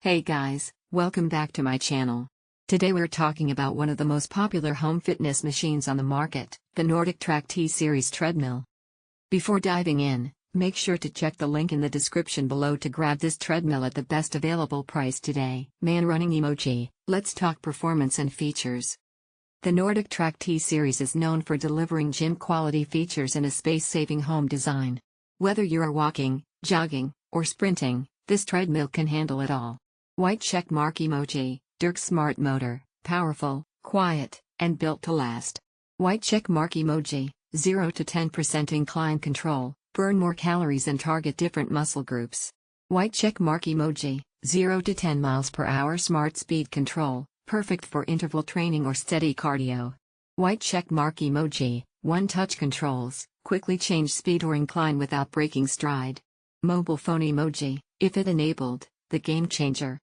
Hey guys, welcome back to my channel. Today we're talking about one of the most popular home fitness machines on the market, the NordicTrack T Series Treadmill. Before diving in, make sure to check the link in the description below to grab this treadmill at the best available price today. Man running emoji. Let's talk performance and features. The NordicTrack T Series is known for delivering gym-quality features in a space-saving home design. Whether you are walking, jogging, or sprinting, this treadmill can handle it all. White check mark emoji, Dirk Smart Motor, powerful, quiet, and built to last. White check mark emoji, 0 to 10% incline control, burn more calories and target different muscle groups. White check mark emoji, 0 to 10 miles per hour smart speed control, perfect for interval training or steady cardio. White check mark emoji, one-touch controls, quickly change speed or incline without breaking stride. Mobile phone emoji, iFIT enabled, the game changer.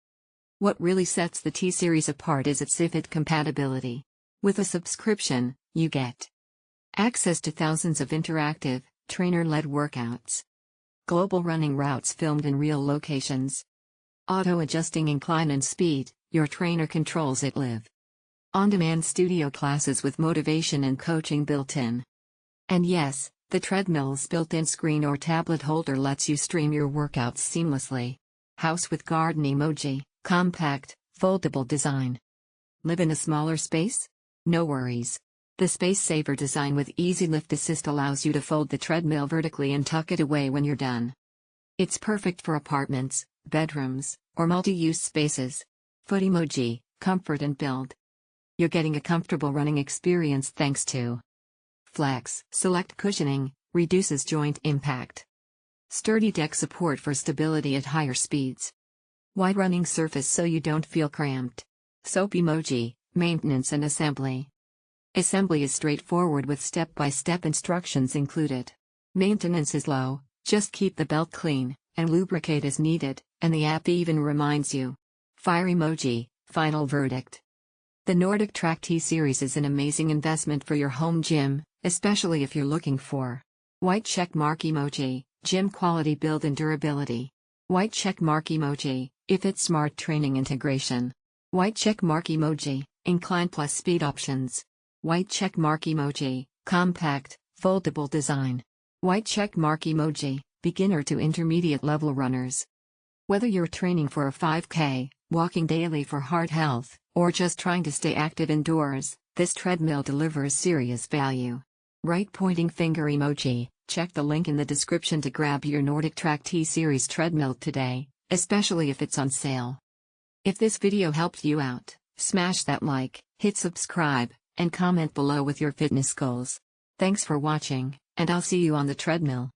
What really sets the T Series apart is its iFIT compatibility. With a subscription, you get access to thousands of interactive, trainer-led workouts, global running routes filmed in real locations, auto-adjusting incline and speed, your trainer controls it live, on-demand studio classes with motivation and coaching built in. And yes, the treadmill's built-in screen or tablet holder lets you stream your workouts seamlessly. House with garden emoji, compact, foldable design. Live in a smaller space? No worries. The SpaceSaver design with EasyLift Assist allows you to fold the treadmill vertically and tuck it away when you're done. It's perfect for apartments, bedrooms, or multi-use spaces. Foot emoji, comfort and build. You're getting a comfortable running experience thanks to Flex, select cushioning, reduces joint impact. Sturdy deck support for stability at higher speeds. Wide running surface so you don't feel cramped. Soap emoji, maintenance and assembly. Assembly is straightforward with step-by-step instructions included. Maintenance is low, just keep the belt clean, and lubricate as needed, and the app even reminds you. Fire emoji, final verdict. The NordicTrack T Series is an amazing investment for your home gym, especially if you're looking for white check mark emoji, gym quality build and durability. White check mark emoji, iFIT smart training integration. White check mark emoji, incline plus speed options. White check mark emoji, compact, foldable design. White check mark emoji, beginner to intermediate level runners. Whether you're training for a 5K, walking daily for heart health, or just trying to stay active indoors, this treadmill delivers serious value. Right pointing finger emoji, check the link in the description to grab your NordicTrack T Series treadmill today, especially if it's on sale. If this video helped you out, smash that like, hit subscribe, and comment below with your fitness goals. Thanks for watching, and I'll see you on the treadmill.